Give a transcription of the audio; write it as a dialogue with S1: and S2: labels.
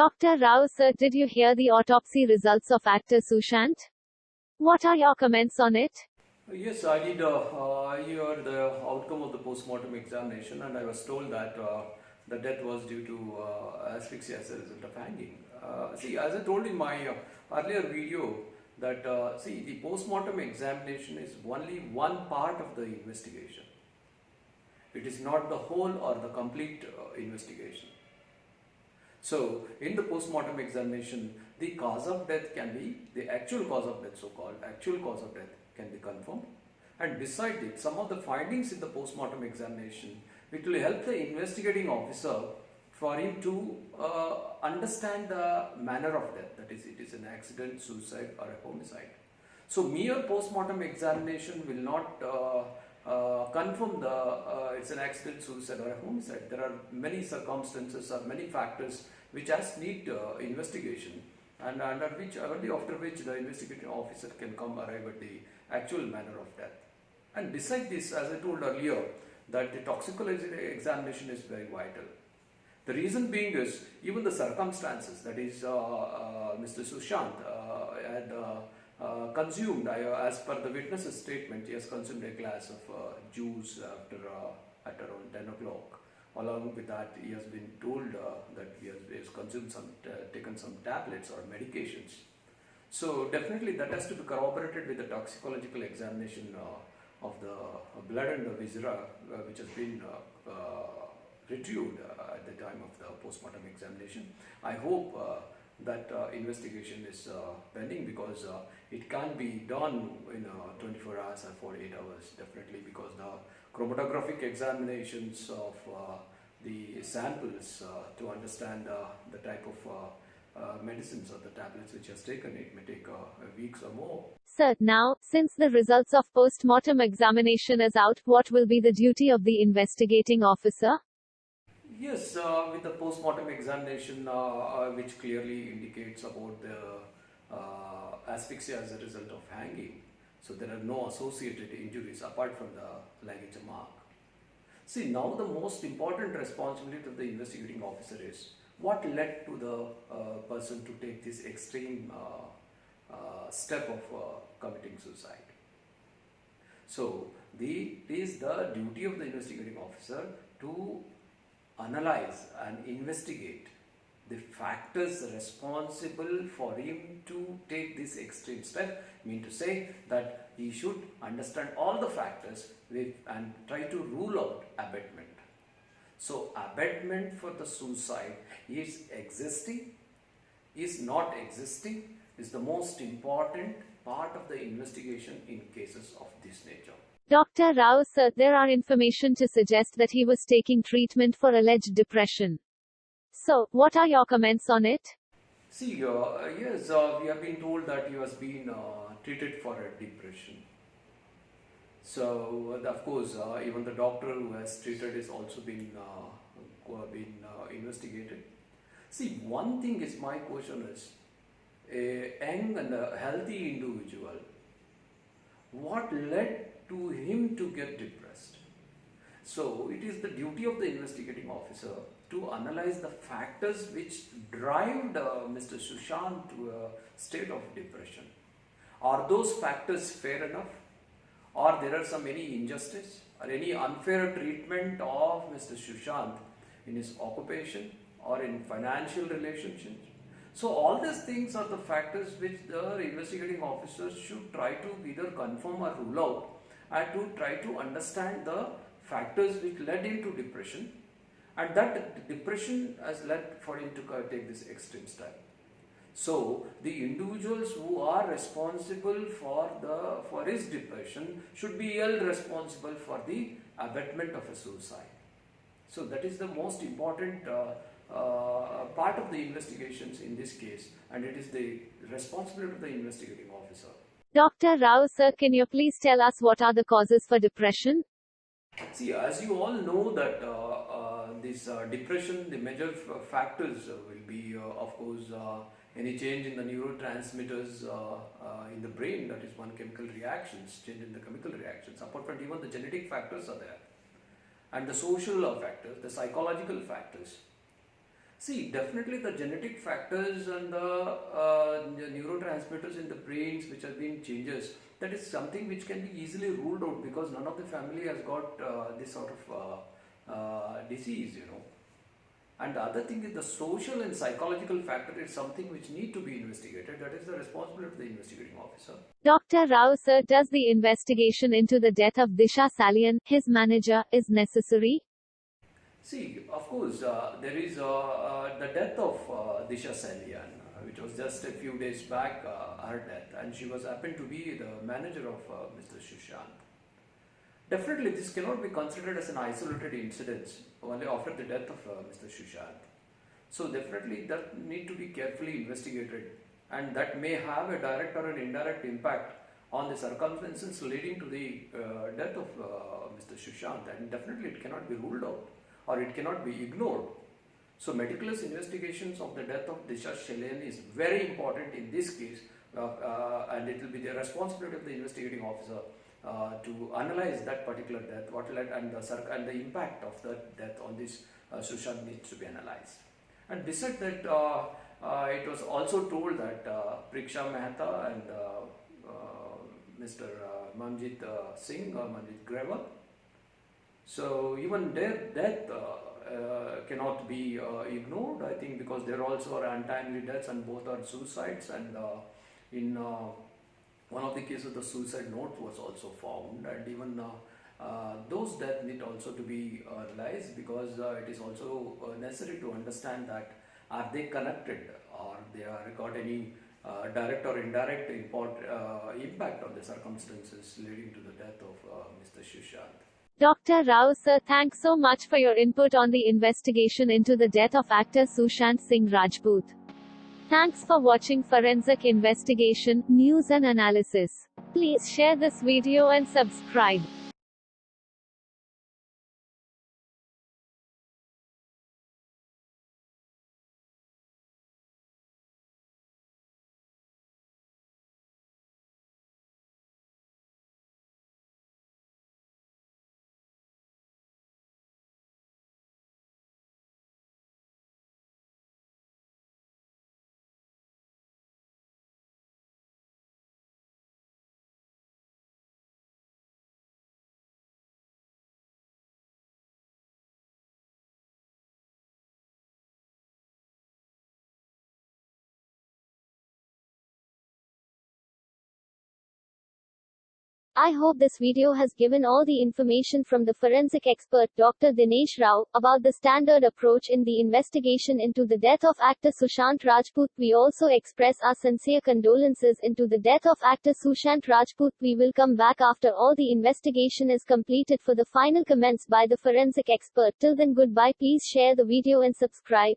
S1: Dr. Rao sir, did you hear the autopsy results of actor Sushant? What are your comments on it?
S2: Yes, I did hear the outcome of the post-mortem examination, and I was told that the death was due to asphyxia as a result of hanging. See, as I told in my earlier video, that the post-mortem examination is only one part of the investigation. It is not the whole or the complete investigation. So, in the post-mortem examination, the cause of death can be, the actual cause of death, so-called actual cause of death can be confirmed. And beside it, some of the findings in the post-mortem examination, it will help the investigating officer for him to understand the manner of death, that is, it is an accident, suicide or a homicide. So, mere post-mortem examination will not confirm it's an accident, suicide or a homicide. There are many circumstances or many factors which need investigation, and only after which the investigating officer can arrive at the actual manner of death. And beside this, as I told earlier, that the toxicology examination is very vital. The reason being is even the circumstances, that is Mr. Sushant had consumed, as per the witness's statement, he has consumed a glass of juice at around 10 o'clock. Along with that, he has been told that he has consumed taken some tablets or medications. So definitely that has to be corroborated with the toxicological examination of the blood and the viscera, which has been retrieved at the time of the post-mortem examination. I hope that investigation is pending, because it can't be done in 24 hours or 48 hours, definitely, because the chromatographic examinations of the samples to understand the type of medicines or the tablets which has taken, it may take weeks or more.
S1: Sir, now, since the results of post-mortem examination is out, what will be the duty of the investigating officer?
S2: Yes, with the post-mortem examination, which clearly indicates about the asphyxia as a result of hanging. So there are no associated injuries apart from the ligature mark. See, now the most important responsibility of the investigating officer is what led to the person to take this extreme step of committing suicide. So it is the duty of the investigating officer to analyze and investigate the factors responsible for him to take this extreme step. I mean to say that he should understand all the factors and try to rule out abatement. So abatement for the suicide is existing, is not existing, is the most important part of the investigation in cases of this nature.
S1: Dr. Rao sir, there are information to suggest that he was taking treatment for alleged depression. So, what are your comments on it?
S2: See, yes, we have been told that he has been treated for a depression. So, of course, even the doctor who has treated is also been investigated. See, one thing is, my question is, a young and a healthy individual, what led to him to get depressed? So it is the duty of the investigating officer to analyze the factors which drive Mr. Sushant to a state of depression. Are those factors fair enough? Or there are any injustice or any unfair treatment of Mr. Sushant in his occupation or in financial relationships? So all these things are the factors which the investigating officers should try to either confirm or rule out, and to try to understand the factors which led him to depression, and that depression has led for him to take this extreme step. So the individuals who are responsible for his depression should be held responsible for the abatement of a suicide. So that is the most important part of the investigations in this case, and it is the responsibility of the investigating officer.
S1: Dr. Rao sir, can you please tell us what are the causes for depression?
S2: See, as you all know that this depression, the major factors will be, of course, any change in the neurotransmitters in the brain, that is one chemical reactions, change in the chemical reactions. Apart from even the genetic factors are there, and the social factors, the psychological factors. See, definitely the genetic factors and the neurotransmitters in the brains which have been changes, that is something which can be easily ruled out because none of the family has got this sort of disease, you know. And the other thing is the social and psychological factor is something which need to be investigated. That is the responsibility of the investigating officer.
S1: Dr. Rao, sir, does the investigation into the death of Disha Salian, his manager, is necessary?
S2: See, of course, there is the death of Disha Salian, which was just a few days back, her death, and she was happened to be the manager of Mr. Sushant. Definitely, this cannot be considered as an isolated incident only after the death of Mr. Sushant. So definitely that need to be carefully investigated, and that may have a direct or an indirect impact on the circumstances leading to the death of Mr. Sushant, and definitely it cannot be ruled out or it cannot be ignored. So meticulous investigations of the death of Disha Salian is very important in this case, and it will be the responsibility of the investigating officer to analyze that particular death, and the impact of that death on this Sushant needs to be analyzed. And besides that, it was also told that Priksha Mehta and Mr. Manjit Singh or Manjit Grewal, so even their death cannot be ignored, I think, because there also are untimely deaths and both are suicides, and in one of the cases the suicide note was also found, and even those deaths need also to be analyzed because it is also necessary to understand that are they connected or they are got any direct or indirect impact on the circumstances leading to the death of Mr. Sushant.
S1: Dr. Rao, sir, thanks so much for your input on the investigation into the death of actor Sushant Singh Rajput. Thanks for watching Forensic Investigation, News and Analysis. Please share this video and subscribe. I hope this video has given all the information from the forensic expert Dr. Dinesh Rao about the standard approach in the investigation into the death of actor Sushant Rajput. We also express our sincere condolences into the death of actor Sushant Rajput. We will come back after all the investigation is completed for the final comments by the forensic expert. Till then, goodbye. Please share the video and subscribe.